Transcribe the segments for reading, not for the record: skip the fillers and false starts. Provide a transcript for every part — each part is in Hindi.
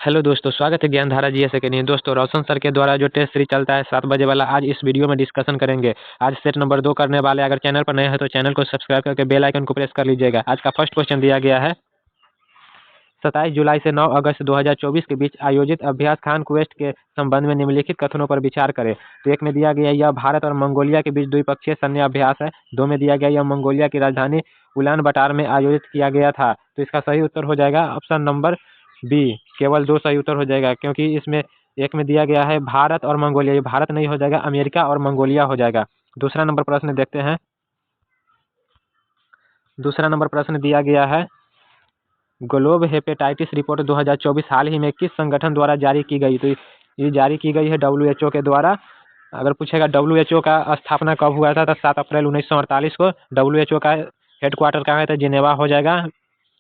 हेलो दोस्तों, स्वागत है ज्ञानधारा जीएस अकेडमी। दोस्तों, रोशन सर के द्वारा जो टेस्ट सीरीज चलता है 7 बजे वाला, आज इस वीडियो में डिस्कशन करेंगे। आज सेट नंबर 2 करने वाले। अगर चैनल पर नए हैं तो चैनल को सब्सक्राइब करके बेल आइकन को प्रेस कर लीजिएगा। आज का फर्स्ट क्वेश्चन दिया गया है, 27 जुलाई से 9 अगस्त 2024 के बीच आयोजित अभ्यास खान क्वेस्ट के संबंध में निम्नलिखित कथनों पर विचार करें। तो एक में दिया गया यह भारत और मंगोलिया के बीच द्विपक्षीय सैन्य अभ्यास है। 2 में दिया गया यह मंगोलिया की राजधानी उलान बटार में आयोजित किया गया था। तो इसका सही उत्तर हो जाएगा ऑप्शन नंबर बी। केवल 2 सही उत्तर हो जाएगा, क्योंकि इसमें एक में दिया गया है भारत और मंगोलिया, ये भारत नहीं हो जाएगा, अमेरिका और मंगोलिया हो जाएगा। दूसरा नंबर प्रश्न देखते हैं। दूसरा नंबर प्रश्न दिया गया है, ग्लोब हेपेटाइटिस रिपोर्ट 2024 हाल ही में किस संगठन द्वारा जारी की गई? तो ये जारी की गई है WHO के द्वारा। अगर पूछेगा WHO का स्थापना कब हुआ था, तो 7 अप्रैल 1948 को। WHO का हेडक्वार्टर कहाँ है, तो जिनेवा हो जाएगा।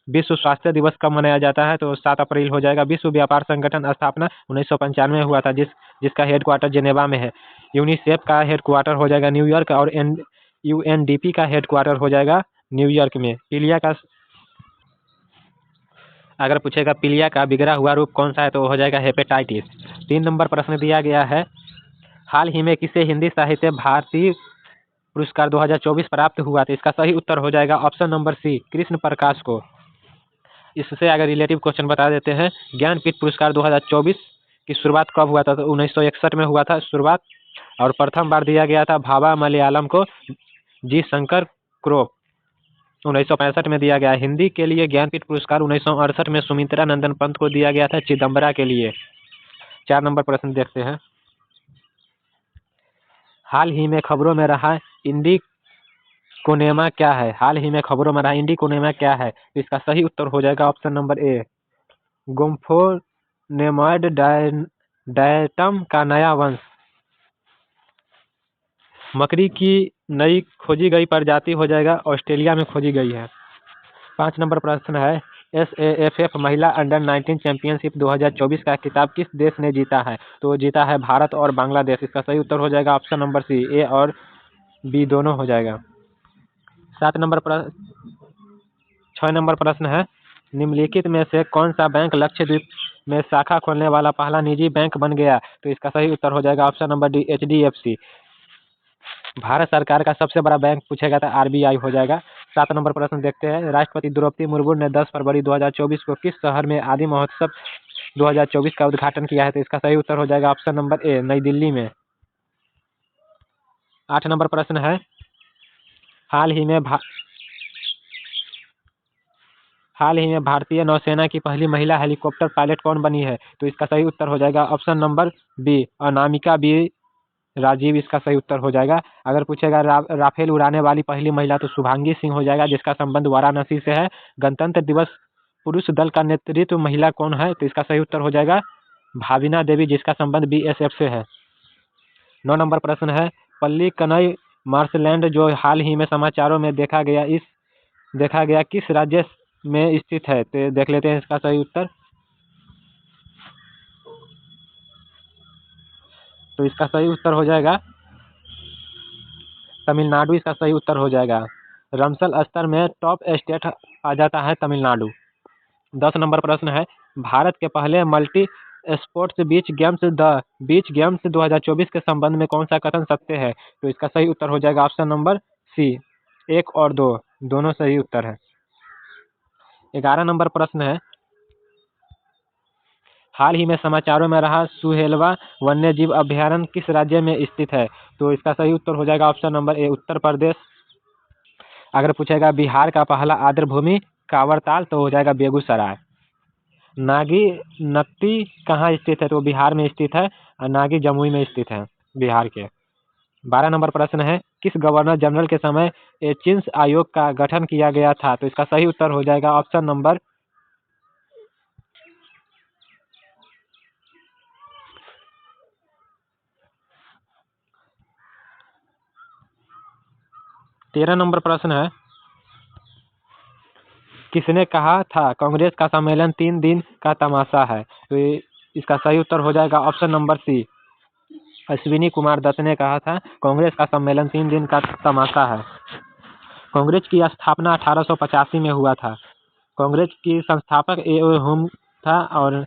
विश्व स्वास्थ्य दिवस कब मनाया जाता है, तो 7 अप्रैल हो जाएगा। विश्व व्यापार संगठन स्थापना 1995 में हुआ था, जिसका हेडक्वार्टर जिनेवा में है। यूनिसेफ का हेडक्वार्टर हो जाएगा न्यूयॉर्क, और UNDP का हेडक्वार्टर हो जाएगा न्यूयॉर्क में। अगर पूछेगा पीलिया का बिगड़ा हुआ रूप कौन सा है, तो हो जाएगा हेपेटाइटिस। 3 नंबर प्रश्न दिया गया है, हाल ही में किसे हिंदी साहित्य भारती पुरस्कार 2024 प्राप्त हुआ? तो इसका सही उत्तर हो जाएगा ऑप्शन नंबर सी, कृष्ण प्रकाश को। इससे अगर रिलेटिव क्वेश्चन बता देते हैं, ज्ञानपीठ पुरस्कार 2024 की शुरुआत कब हुआ था? तो 1961 में हुआ था शुरुआत, और प्रथम बार दिया गया था भाभा मलयालम को जी शंकर क्रोप। 1965 में दिया गया। हिंदी के लिए ज्ञानपीठ पुरस्कार 1968 में सुमित्रा नंदन पंत को दिया गया था चिदम्बरा के लिए। 4 नंबर प्रश्न देखते हैं, हाल ही में खबरों में रहा इंडिकोनेमा क्या है? हाल ही में खबरों में रहा इंडिकोनेमा क्या है? तो इसका सही उत्तर हो जाएगा ऑप्शन नंबर ए, गोम्फोनेमॉइड डायटम का नया वंश। मकड़ी की नई खोजी गई प्रजाति हो जाएगा, ऑस्ट्रेलिया में खोजी गई है। 5 नंबर प्रश्न है, SAFF महिला अंडर 19 चैंपियनशिप 2024 का खिताब किस देश ने जीता है? तो जीता है भारत और बांग्लादेश। इसका सही उत्तर हो जाएगा ऑप्शन नंबर सी, ए और बी दोनों हो जाएगा। 6 नंबर प्रश्न है, निम्नलिखित में से कौन सा बैंक लक्षद्वीप में शाखा खोलने वाला पहला निजी बैंक बन गया? तो इसका सही उत्तर हो जाएगा option number D, HDFC। Bharat सरकार का सबसे बड़ा बैंक पूछेगा तो RBI हो जाएगा। 7 नंबर प्रश्न देखते हैं, राष्ट्रपति द्रौपदी मुर्मू ने 10 फरवरी 2024 को किस शहर में आदि महोत्सव 2024 का उद्घाटन किया है? तो इसका सही उत्तर हो जाएगा ऑप्शन नंबर ए, नई दिल्ली में। 8 नंबर प्रश्न है, हाल ही में भारतीय नौसेना की पहली महिला हेलीकॉप्टर पायलट कौन बनी है? तो इसका सही उत्तर हो जाएगा option number B, Anamika B Rajiv. इसका सही उत्तर हो जाएगा। अगर पूछेगा राफेल उड़ाने वाली पहली महिला, तो शुभांगी सिंह हो जाएगा, जिसका संबंध वाराणसी से है। गणतंत्र दिवस पुरुष दल का नेतृत्व महिला कौन है? तो इसका सही उत्तर हो जाएगा भाविना देवी, जिसका संबंध BSF से है। 9 नंबर प्रश्न है, पल्ली कनई मार्शलैंड जो हाल ही में समाचारों में देखा गया किस राज्य में स्थित है? तो देख लेते हैं इसका सही उत्तर। तो इसका सही उत्तर हो जाएगा तमिलनाडु। इसका सही उत्तर हो जाएगा। रमसल स्तर में टॉप स्टेट आ जाता है तमिलनाडु। 10 नंबर प्रश्न है, भारत के पहले मल्टी स्पोर्ट्स बीच गेम्स 2024 के संबंध में कौन सा कथन सत्य है? तो इसका सही उत्तर हो जाएगा ऑप्शन नंबर सी, 1 और 2 दोनों सही उत्तर है। 11 नंबर प्रश्न है, हाल ही में समाचारों में रहा सुहेलवा वन्य जीव अभ्यारण्य किस राज्य में स्थित है? तो इसका सही उत्तर हो जाएगा ऑप्शन नंबर ए, उत्तर प्रदेश। अगर पूछेगा बिहार का पहला आर्द्रभूमि कांवरताल, तो हो जाएगा बेगूसराय। नागी नकटी कहाँ स्थित है? तो बिहार में स्थित है, और नागी जमुई में स्थित है, बिहार के। 12 नंबर प्रश्न है, किस गवर्नर जनरल के समय एचिन्स आयोग का गठन किया गया था? तो इसका सही उत्तर हो जाएगा ऑप्शन नंबर 13 नंबर प्रश्न है, किसने कहा था कांग्रेस का सम्मेलन 3 दिन का तमाशा है? तो इसका सही उत्तर हो जाएगा option number C, Ashwini Kumar Dutt ने कहा था कांग्रेस का सम्मेलन 3 दिन का तमाशा है। कांग्रेस की स्थापना 1885 में हुआ था। कांग्रेस की संस्थापक हुम था, और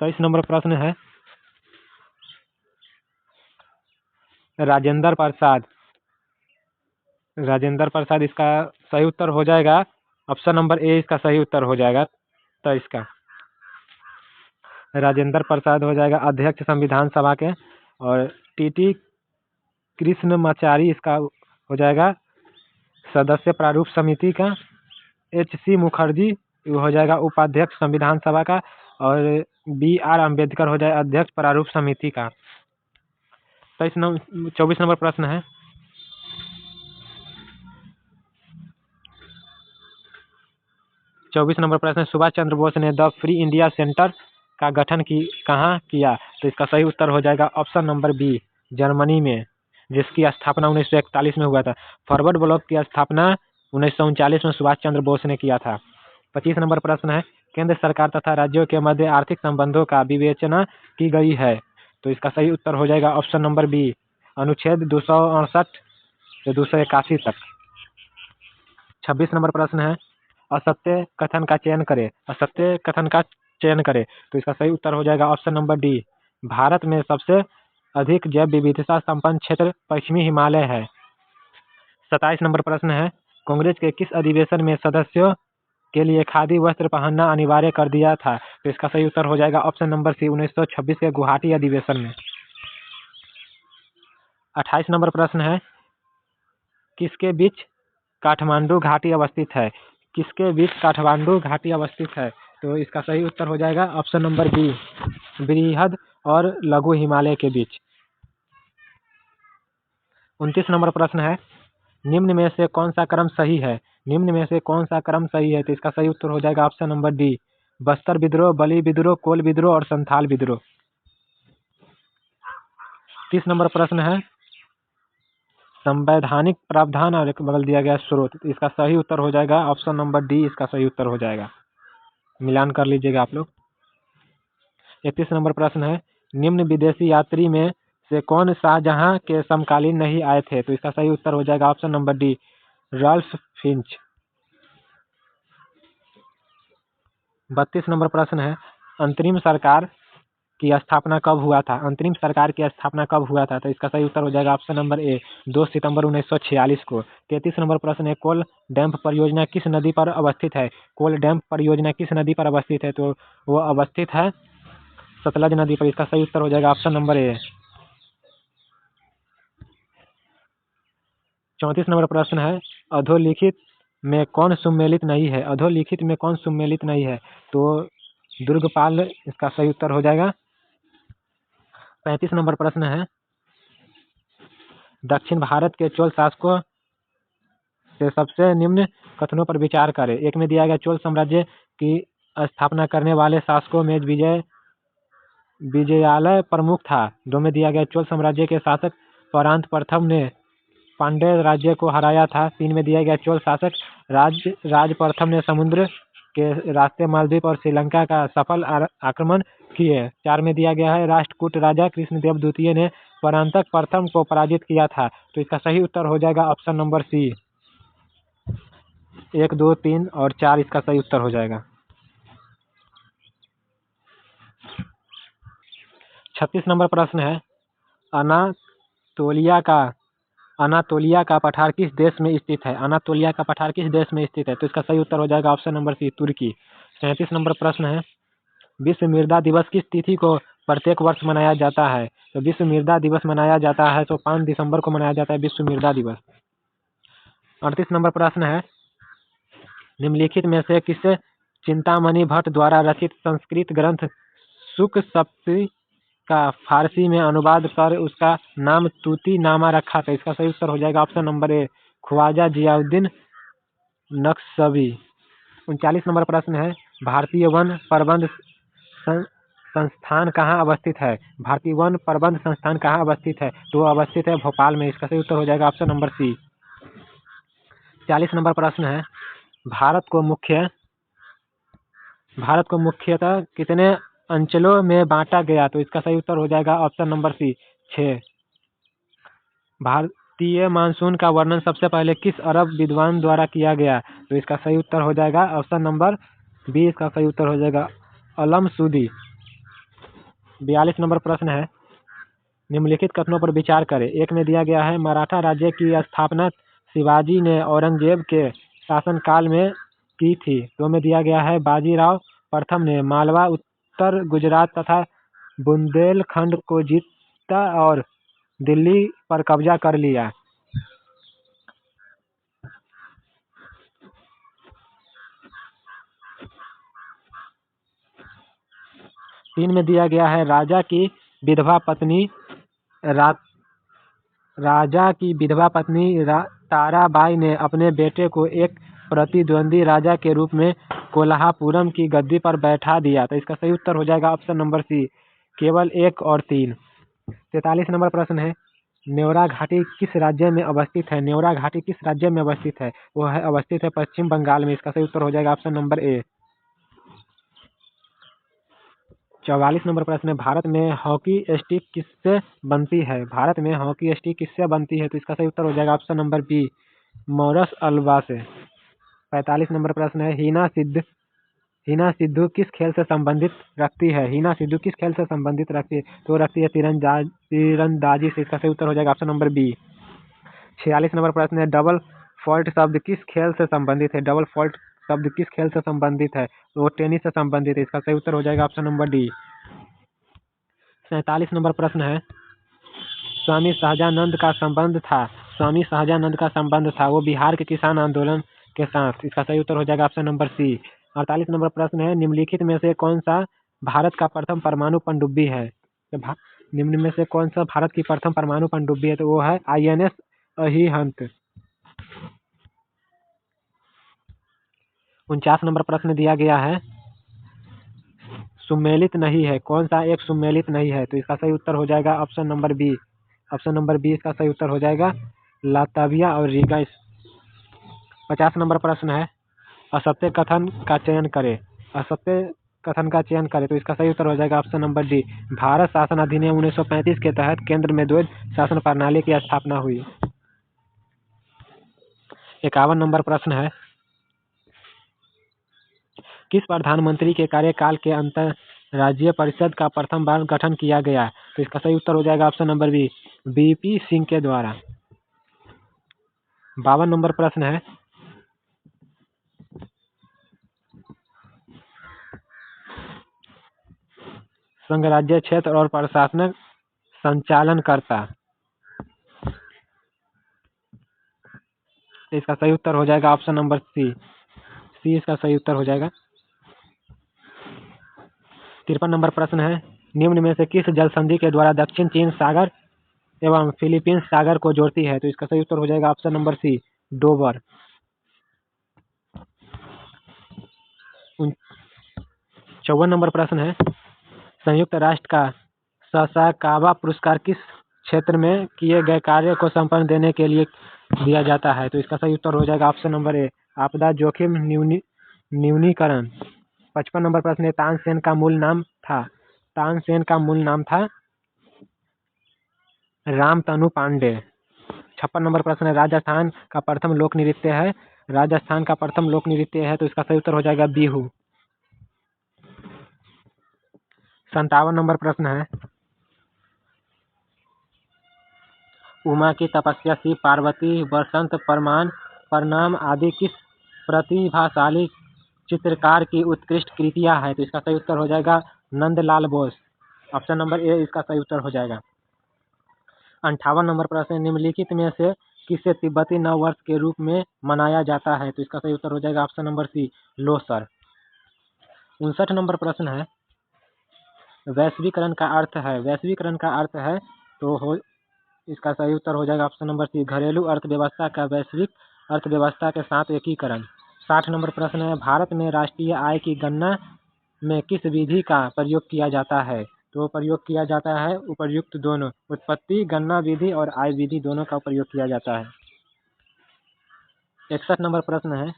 23 नंबर प्रश्न है राजेंद्र प्रसाद। राजेंद्र प्रसाद इसका सही उत्तर हो जाएगा ऑप्शन नंबर ए, इसका सही उत्तर हो जाएगा। तो इसका राजेंद्र प्रसाद हो जाएगा अध्यक्ष संविधान सभा के, और टीटी कृष्णमाचारी इसका हो जाएगा सदस्य प्रारूप समिति का। एच.सी. मुखर्जी हो जाएगा उपाध्यक्ष संविधान सभा का, और बी.आर. अम्बेडकर हो जाएगा अध्यक्ष प्रारूप समिति का। 24 नंबर प्रश्न है 24 नंबर प्रश्न, सुभाष चंद्र बोस ने द फ्री इंडिया सेंटर का गठन कहाँ किया? तो इसका सही उत्तर हो जाएगा ऑप्शन नंबर बी, जर्मनी में, जिसकी स्थापना 1941 में हुआ था। फॉरवर्ड ब्लॉक की स्थापना 1939 में सुभाष चंद्र बोस ने किया था। 25 नंबर प्रश्न है केंद्र सरकार तथा राज्यों के मध्य आर्थिक संबंधों का विवेचना की गई है? तो इसका सही उत्तर हो जाएगा ऑप्शन नंबर बी, अनुच्छेद 268 से 281 तक। 26 नंबर प्रश्न है असत्य कथन का चयन करें। असत्य कथन का चयन करें, तो इसका सही उत्तर हो जाएगा ऑप्शन नंबर डी, भारत में सबसे अधिक जैव विविधता संपन्न क्षेत्र पश्चिमी हिमालय है। 27 नंबर प्रश्न है कांग्रेस के किस अधिवेशन में सदस्यों के लिए खादी वस्त्र पहनना अनिवार्य कर दिया था? तो इसका सही उत्तर हो जाएगा ऑप्शन नंबर सी, 1926 के गुवाहाटी अधिवेशन में। 28 नंबर प्रश्न है किसके बीच काठमांडू घाटी अवस्थित है? किसके बीच काठमांडू घाटी अवस्थित है? तो इसका सही उत्तर हो जाएगा ऑप्शन नंबर बी, बृहद और लघु हिमालय के बीच। 29 नंबर प्रश्न है निम्न में से कौन सा क्रम सही है? निम्न में से कौन सा क्रम सही है? तो इसका सही उत्तर हो जाएगा ऑप्शन नंबर डी, बस्तर विद्रोह, बली विद्रोह, कोल विद्रोह और संथाल विद्रोह। 30 नंबर प्रश्न है संवैधानिक प्रावधान और एक बगल दिया गया स्रोत। इसका सही उत्तर हो जाएगा ऑप्शन नंबर डी, इसका सही उत्तर हो जाएगा। मिलान कर लीजिएगा आप लोग। 31 नंबर प्रश्न है निम्न विदेशी यात्री में से कौन शाहजहां के समकालीन नहीं आए थे? तो इसका सही उत्तर हो जाएगा option number D, Ralph Fitch. 32 number प्रश्न है अंतरिम सरकार की स्थापना कब हुआ था? अंतरिम सरकार की स्थापना कब हुआ था? तो इसका सही उत्तर हो जाएगा ऑप्शन नंबर ए, 2 सितंबर 1946 को। 33 नंबर प्रश्न है कोल डैम परियोजना किस नदी पर अवस्थित है? कोल डैम परियोजना किस नदी पर अवस्थित है? तो वो अवस्थित है सतलज नदी पर। इसका सही उत्तर हो जाएगा ऑप्शन नंबर ए। 34 नंबर प्रश्न है अधोलिखित में कौन सुमेलित नहीं है? अधोलिखित में कौन सुमेलित नहीं है? तो दुर्गपाल इसका सही उत्तर हो जाएगा। 35 नंबर प्रश्न है दक्षिण भारत के चोल शासकों से सबसे निम्न कथनों पर विचार करें। एक में दिया गया चोल साम्राज्य की स्थापना करने वाले शासकों में विजयालय प्रमुख था। 2 में दिया गया चोल साम्राज्य के शासक परांत प्रथम ने पांड्य राज्य को हराया था। 3 में दिया गया चोल शासक राज प्रथम ने समुद्र के रास्ते मालदीव और श्रीलंका का सफल आक्रमण किए। 4 में दिया गया है राष्ट्रकूट राजा कृष्णदेव द्वितीय ने परांतक प्रथम को पराजित किया था। तो इसका सही उत्तर हो जाएगा ऑप्शन नंबर सी, 1, 2, 3 और 4 इसका सही उत्तर हो जाएगा। 36 नंबर प्रश्न है अनातोलिया का पठार किस देश में स्थित है? अनातोलिया का पठार किस देश में स्थित है? तो इसका सही उत्तर हो जाएगा ऑप्शन नंबर सी, तुर्की। 37 नंबर प्रश्न है विश्व मृदा दिवस किस तिथि को प्रत्येक वर्ष मनाया जाता है? तो विश्व मृदा दिवस मनाया जाता है तो 5 दिसंबर को मनाया जाता है विश्व मृदा दिवस। 38 नंबर प्रश्न है निम्नलिखित में से किसे चिंतामणि भट्ट द्वारा रचित संस्कृत ग्रंथ शुक सप्तती का फारसी में अनुवाद कर उसका नाम तूती नामा रखा था? इसका सही उत्तर हो जाएगा option number A, Khwaja Ziauddin Nakhshabi. 39 number प्रश्न है भारतीय वन प्रबंध संस्थान कहाँ अवस्थित है? भारतीय वन प्रबंध संस्थान कहाँ अवस्थित है? तो अवस्थित है भोपाल में। इसका सही उत्तर हो जाएगा ऑप्शन नंबर सी। 40 नंबर प्रश्न है भारत को मुख्यतः कितने अंचलों में बांटा गया? तो इसका सही उत्तर हो जाएगा ऑप्शन नंबर सी, 6। भारतीय मानसून का वर्णन सबसे पहले किस अरब विद्वान द्वारा किया गया? तो इसका सही उत्तर हो जाएगा ऑप्शन नंबर बी, इसका सही उत्तर हो जाएगा अलम सूदी। 42 नंबर प्रश्न है, निम्नलिखित कथनों पर विचार करें। एक में दिया गया है, मराठा राज्य की स्थापना शिवाजी ने औरंगजेब के शासनकाल में की थी। दो में दिया गया है, बाजीराव प्रथम ने मालवा, उत्तर गुजरात तथा बुंदेलखंड को जीता और दिल्ली पर कब्जा कर लिया। तीन में दिया गया है, राजा की विधवा पत्नी ताराबाई ने अपने बेटे को एक प्रतिद्वंदी राजा के रूप में कोल्हापुरम की गद्दी पर बैठा दिया। तो इसका सही उत्तर हो जाएगा ऑप्शन नंबर सी, केवल 1 और 3। 43 नंबर प्रश्न है, न्योरा घाटी किस राज्य में अवस्थित है? न्योरा घाटी किस राज्य में अवस्थित है? वो है अवस्थित है पश्चिम बंगाल में। इसका सही उत्तर हो जाएगा ऑप्शन नंबर ए। 44 नंबर प्रश्न है, भारत में हॉकी स्टिक किससे बनती है? भारत में हॉकी स्टिक किससे बनती है? तो इसका सही उत्तर हो जाएगा ऑप्शन नंबर बी, मोरस अल्वा से। 45 नंबर प्रश्न है, हिना सिद्धू किस खेल से संबंधित रखती है? हिना सिद्धू किस खेल से संबंधित रखती है? तो रखती है तीरंदाजी से। इसका सही उत्तर हो जाएगा ऑप्शन नंबर बी। 46 नंबर प्रश्न है, डबल फॉल्ट शब्द किस खेल से संबंधित है? डबल फॉल्ट शब्द किस खेल से संबंधित है? तो वो टेनिस से संबंधित है। इसका सही उत्तर हो जाएगा ऑप्शन नंबर डी। 47 नंबर प्रश्न है, स्वामी सहजानंद का संबंध था वो बिहार के किसान आंदोलन के साथ। इसका सही उत्तर हो जाएगा ऑप्शन नंबर सी। 48 नंबर प्रश्न है, निम्नलिखित में से कौन सा भारत का प्रथम परमाणु पनडुब्बी है? निम्न में से कौन सा भारत की प्रथम परमाणु पनडुब्बी है? तो वो है INS अरिहंत। 49 नंबर प्रश्न दिया गया है, सुमेलित नहीं है, कौन सा एक सुमेलित नहीं है? तो इसका सही उत्तर हो जाएगा option number B. Option number B इसका सही उत्तर हो जाएगा, लातविया और रीगा। 50 नंबर प्रश्न है, असत्य कथन का चयन करें। असत्य कथन का चयन करें तो इसका सही उत्तर हो जाएगा ऑप्शन नंबर डी, भारत शासन अधिनियम 1935 के तहत केंद्र में द्वैध शासन प्रणाली की स्थापना हुई। 51 नंबर प्रश्न है, किस प्रधानमंत्री के कार्यकाल के अंतर राज्य परिषद का प्रथम बार गठन किया गया? तो इसका सही उत्तर हो जाएगा option number B, VP Singh के द्वारा। 52 नंबर प्रश्न है, संघ राज्य क्षेत्र और प्रशासनिक संचालनकर्ता। इसका सही उत्तर हो जाएगा ऑप्शन नंबर सी इसका सही उत्तर हो जाएगा। 53 नंबर प्रश्न है, निम्न में से किस जल संधि के द्वारा दक्षिण चीन सागर एवं फिलीपींस सागर को जोड़ती है? तो इसका सही उत्तर हो जाएगा ऑप्शन नंबर सी, डोबर। 54 नंबर प्रश्न है, संयुक्त राष्ट्र का ससाकावा पुरस्कार किस क्षेत्र में किए गए कार्य को संपन्न देने के लिए दिया जाता है? तो इसका सही उत्तर हो जाएगा ऑप्शन नंबर ए, आपदा जोखिम न्यूनीकरण। 55 नंबर प्रश्न है, तानसेन का मूल नाम था रामतनु पांडे। 56 नंबर प्रश्न है, राजस्थान का प्रथम लोक नृत्य है तो इसका सही उत्तर हो जाएगा बिहू। 57 नंबर प्रश्न है, उमा की तपस्या शिव पार्वती बसंत प्रणाम आदि किस प्रतिभाशाली चित्रकार की उत्कृष्ट कृतियां है? तो इसका सही उत्तर हो जाएगा नंदलाल बोस। ऑप्शन नंबर ए इसका सही उत्तर हो जाएगा। 58 नंबर प्रश्न, निम्नलिखित में से किसे तिब्बती नव वर्ष के रूप में मनाया जाता है? तो इसका सही उत्तर हो जाएगा option number C, Losar. 59 number प्रश्न है, वैश्वीकरण का अर्थ है इसका सही उत्तर हो जाएगा ऑप्शन नंबर सी, घरेलू अर्थव्यवस्था का वैश्विक अर्थव्यवस्था के साथ एकीकरण। 60 नंबर प्रश्न है, भारत में राष्ट्रीय आय की गणना में किस विधि का प्रयोग किया जाता है? तो प्रयोग किया जाता है उपर्युक्त दोनों, उत्पत्ति गणना विधि और आय विधि दोनों का प्रयोग किया जाता है। 61 नंबर प्रश्न है,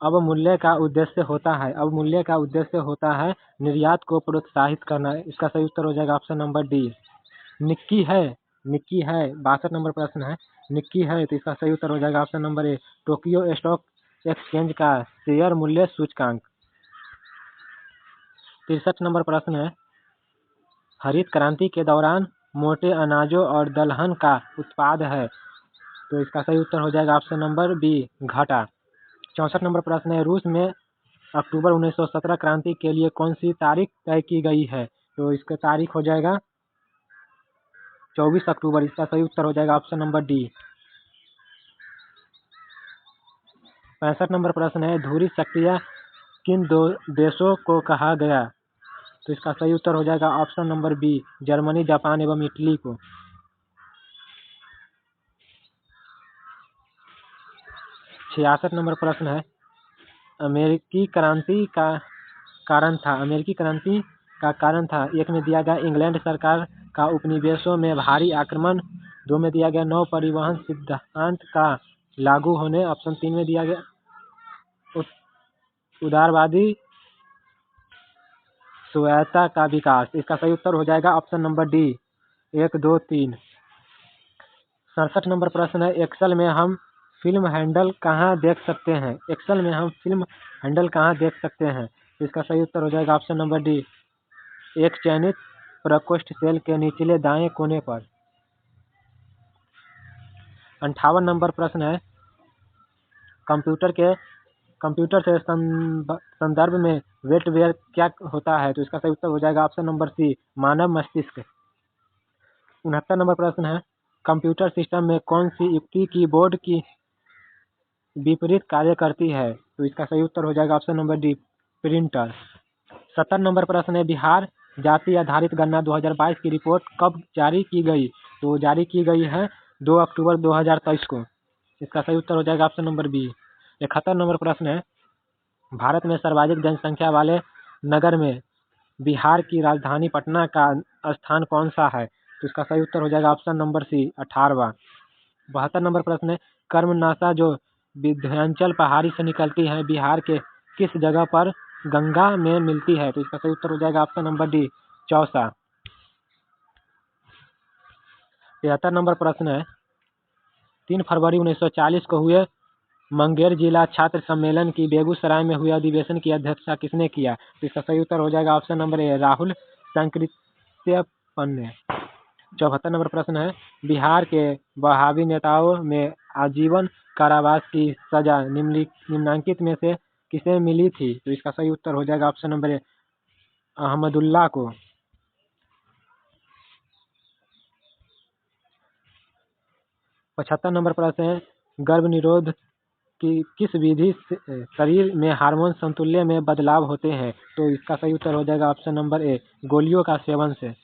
अवमूल्यन का उद्देश्य होता है निर्यात को प्रोत्साहित करना। इसका सही उत्तर हो जाएगा ऑप्शन नंबर डी, निक्की है। 62 नंबर प्रश्न है, निक्की है तो इसका सही उत्तर हो जाएगा ऑप्शन नंबर ए, टोक्यो स्टॉक एक्सचेंज का शेयर मूल्य सूचकांक। 63 नंबर प्रश्न है, हरित क्रांति के दौरान मोटे अनाजों और दलहन का उत्पाद है, तो इसका सही उत्तर हो जाएगा ऑप्शन नंबर बी, घटा। 64 नंबर प्रश्न है, रूस में अक्टूबर 1917 क्रांति के लिए कौन सी तारीख तय की गई है, तो इसका तारीख हो जाएगा 24 अक्टूबर। इसका सही उत्तर हो जाएगा ऑप्शन नंबर डी। 65 नंबर प्रश्न है, ध्रुवीय शक्तियाँ किन दो देशों को कहा गया, तो इसका सही उत्तर हो जाएगा option number B, Germany, Japan एवं इटली को। 66 नंबर प्रश्न है, अमेरिकी क्रांति का कारण था। एक में दिया गया इंग्लैंड सरकार का उपनिवेशों में भारी आक्रमण, 2 में दिया गया नौ परिवहन सिद्धांत का लागू होने, ऑप्शन 3 में दिया गया उदारवादी स्वायत्तता का विकास। इसका सही उत्तर हो जाएगा ऑप्शन नंबर डी, 1, 2, 3। 67 नंबर प्रश्न है, एक्सेल में हम फिल्म हैंडल कहाँ देख सकते हैं, तो इसका सही उत्तर हो जाएगा ऑप्शन नंबर डी, एक चयनित प्रकोष्ठ सेल के निचले दाएं कोने पर। 58 नंबर प्रश्न है, कंप्यूटर से संदर्भ में वेटवेयर क्या होता है, तो इसका सही उत्तर हो जाएगा ऑप्शन नंबर सी, मानव मस्तिष्क। 69 नंबर प्रश्न है, कंप्यूटर सिस्टम में कौन सी युक्ति कीबोर्ड की विपरीत कार्य करती है, तो इसका सही उत्तर हो जाएगा option number D, printer. 70 number प्रश्न है, बिहार जाति आधारित गणना 2022 की रिपोर्ट कब जारी की गई, तो जारी की गई है 2 अक्टूबर 2023 को। इसका सही उत्तर हो जाएगा ऑप्शन नंबर बी। 71 नंबर प्रश्न है, भारत में सर्वाधिक जनसंख्या वाले नगर में बिहार की राजधानी पटना का स्थान कौन सा है, तो इसका सही उत्तर हो जाएगा ऑप्शन नंबर सी, 18वां। 72 नंबर प्रश्न है, कर्मनाशा जो विंध्याचल पहाड़ी से निकलती है, बिहार के किस जगह पर गंगा में मिलती है, तो इसका सही उत्तर हो जाएगा option number D, Chausa. 73 number प्रश्न है, 3 फरवरी 1940 को हुए मुंगेर जिला छात्र सम्मेलन की बेगूसराय में हुए अधिवेशन की अध्यक्षता किसने किया, तो इसका सही उत्तर हो जाएगा ऑप्शन नंबर ए, राहुल सांकृत्यायन। 74 नंबर प्रश्न है, बिहार के वहाबी नेताओं में आजीवन कारावास की सजा निम्नलिखित में से किसे मिली थी, तो इसका सही उत्तर हो जाएगा ऑप्शन नंबर ए, अहमदुल्ला को। 75 नंबर प्रश्न है, गर्भ निरोध की किस विधि से शरीर में हार्मोन संतुल्य में बदलाव होते हैं, तो इसका सही उत्तर हो जाएगा ऑप्शन नंबर ए, गोलियों का सेवन से।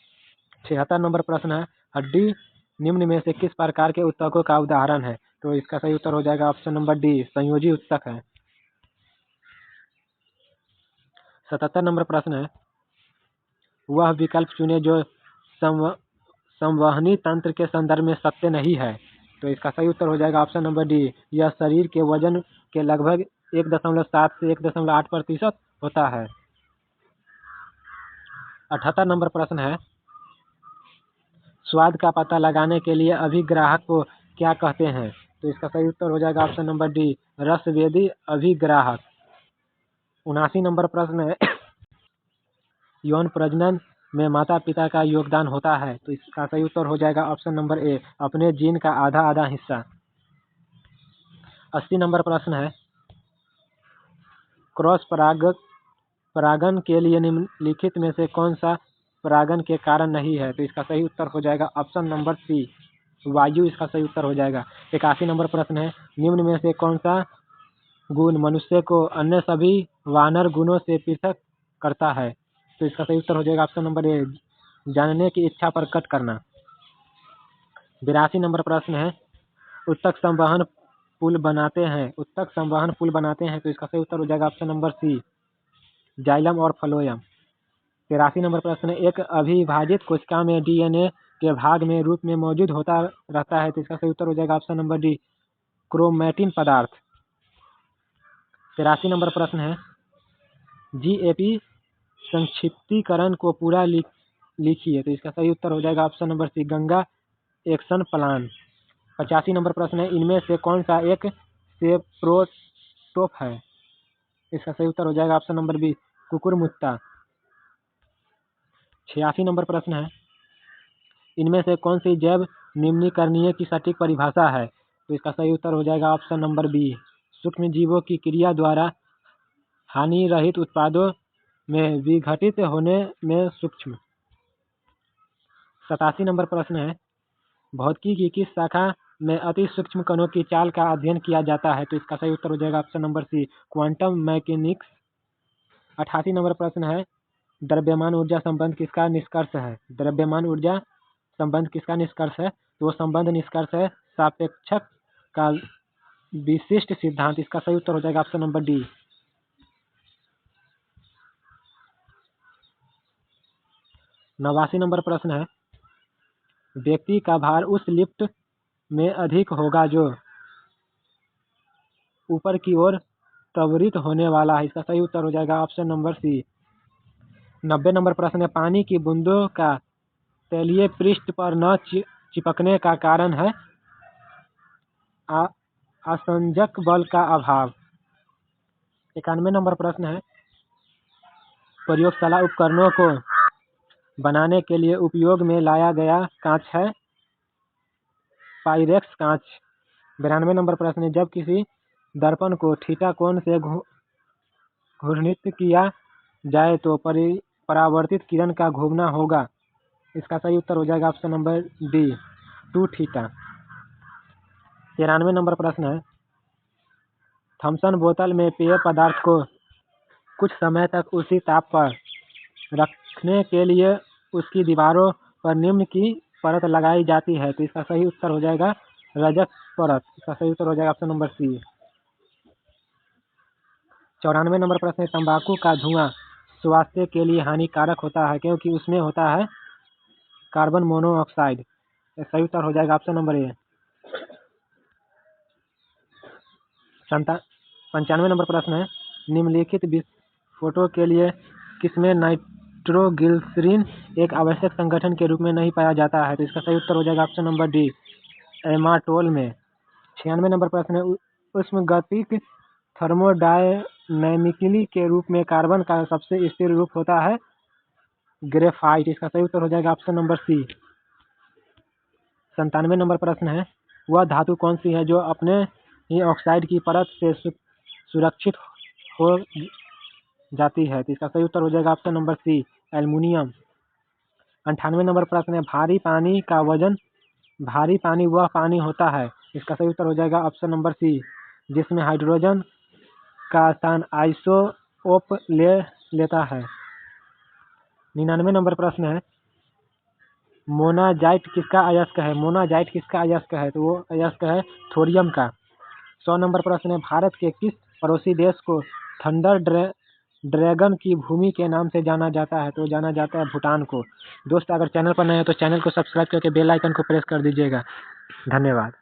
76 नंबर प्रश्न है, हड्डी निम्न में से किस प्रकार के ऊतकों का उदाहरण है, तो इसका सही उत्तर हो जाएगा ऑप्शन नंबर डी, संयोजी ऊतक है। 77 नंबर प्रश्न है, वह विकल्प चुने जो संवहनी तंत्र के संदर्भ में सत्य नहीं है, तो इसका सही उत्तर हो जाएगा ऑप्शन नंबर डी, यह शरीर के वजन के लगभग 1.7 से 1.8% होता है। 78 नंबर प्रश्न है, स्वाद का पता लगाने के लिए अभिग्राहक को क्या कहते हैं, तो इसका सही उत्तर हो जाएगा ऑप्शन नंबर डी, रसवेदी अभिग्राहक। 79 नंबर प्रश्न है, यौन प्रजनन में माता पिता का योगदान होता है, तो इसका सही उत्तर हो जाएगा ऑप्शन नंबर ए, अपने जीन का आधा आधा हिस्सा। 80 नंबर प्रश्न है, क्रॉस परागन के लिए निम्नलिखित में से कौन सा परागन के कारण नहीं है, तो इसका सही उत्तर हो जाएगा ऑप्शन नंबर सी, वायु इसका सही उत्तर हो जाएगा। 81 नंबर प्रश्न है, निम्न में से कौन सा गुण मनुष्य को अन्य सभी वानर गुणों से पृथक करता है, तो इसका सही उत्तर हो जाएगा ऑप्शन नंबर ए, जानने की इच्छा प्रकट करना। 82 नंबर प्रश्न है, उत्तक संवहन पुल बनाते हैं, तो इसका सही उत्तर हो जाएगा ऑप्शन नंबर सी, जाइलम और फ्लोएम। 83 नंबर प्रश्न है, एक अविभाजित कोशिका में डीएनए के भाग में रूप में मौजूद होता रहता है, तो इसका सही उत्तर हो जाएगा ऑप्शन नंबर डी, क्रोमैटिन पदार्थ। 83 नंबर प्रश्न है, जीएपी संक्षिप्तीकरण को पूरा लिखिए, तो इसका सही उत्तर हो जाएगा option number C, Ganga action plan. 85 number प्रश्न है, इनमें से कौन सा एक सेप्रोटोप है, इसका सही उत्तर हो जाएगा ऑप्शन नंबर बी, कुकुरमुत्ता। 86 नंबर प्रश्न है, इनमें से कौन सी जैव निम्नीकरणीय की सटीक परिभाषा है? तो इसका सही उत्तर हो जाएगा ऑप्शन नंबर बी, सूक्ष्म जीवों की क्रिया द्वारा हानि रहित उत्पादों में विघटित होने में सूक्ष्म। 87 नंबर प्रश्न है, भौतिकी की किस शाखा में अति सूक्ष्म कणों की चाल का अध्ययन किया जाता है? तो इसका सही उत्तर हो जाएगा option number C, quantum mechanics. 88 number प्रश्न है, द्रव्यमान ऊर्जा संबंध किसका निष्कर्ष है? द्रव्यमान ऊर्जा संबंध किसका निष्कर्ष है? तो वो संबंध निष्कर्ष है सापेक्षक का विशिष्ट सिद्धांत। इसका सही उत्तर हो जाएगा ऑप्शन नंबर डी। 89 नंबर प्रश्न है, व्यक्ति का भार उस लिफ्ट में अधिक होगा जो ऊपर की ओर त्वरित होने वाला है। इसका सही उत्तर हो जाएगा ऑप्शन नंबर सी। 90 नंबर प्रश्न है, पानी की बूंदों का तलीय पृष्ठ पर न चिपकने का कारण है आसंजक बल का अभाव। 91 नंबर प्रश्न है, प्रयोगशाला उपकरणों को बनाने के लिए उपयोग में लाया गया कांच है पाइरेक्स कांच। 92 नंबर प्रश्न है, जब किसी दर्पण को थीटा कोण से घूर्णित किया जाए तो परावर्तित किरण का घूमना होगा। इसका सही उत्तर हो जाएगा option number D, 2 theta. 93 number प्रश्न है, थॉमसन बोतल में पेय पदार्थ को कुछ समय तक उसी ताप पर रखने के लिए उसकी दीवारों पर निम्न की परत लगाई जाती है। तो इसका सही उत्तर हो जाएगा रजक परत। इसका सही उत्तर हो जाएगा ऑप्शन नंबर सी। 94 नंबर प्रश्न है, तंबाकू का धुआं स्वास्थ्य के लिए हानिकारक होता है क्योंकि उसमें होता है कार्बन मोनोऑक्साइड। सही उत्तर हो जाएगा ऑप्शन नंबर ए। 95 नंबर प्रश्न है, निम्नलिखित विस्फोटों के लिए किसमें नाइट्रोग्लिसरीन एक आवश्यक संगठन के रूप में नहीं पाया जाता है? तो इसका सही उत्तर हो जाएगा ऑप्शन नंबर डी, एमाटोल में। 96 नंबर प्रश्न है, उष्मागतिक थर्मोडायनैमिकली के रूप में कार्बन का सबसे स्थिर रूप होता है ग्रेफाइट। इसका सही उत्तर हो जाएगा ऑप्शन नंबर सी। 97 नंबर प्रश्न है, वह धातु कौन सी है जो अपने ही ऑक्साइड की परत से सुरक्षित हो जाती है? तो इसका सही उत्तर हो जाएगा option number C, aluminium. 98 number प्रश्न है, भारी पानी का वजन। भारी पानी वह पानी होता है, इसका सही उत्तर हो जाएगा ऑप्शन नंबर सी, जिसमें हाइड्रोजन का स्थान आइसोटोप लेता है। 99 नंबर प्रश्न है, मोनाजाइट किसका अयस्क है? मोनाजाइट किसका अयस्क है? तो वो अयस्क है थोरियम का। 100 नंबर प्रश्न है, भारत के किस पड़ोसी देश को थंडर ड्रैगन की भूमि के नाम से जाना जाता है? तो जाना जाता है भूटान को। दोस्त अगर चैनल पर नए हैं तो चैनल को सब्सक्राइब करके बेल आइकन को प्रेस कर दीजिएगा। धन्यवाद।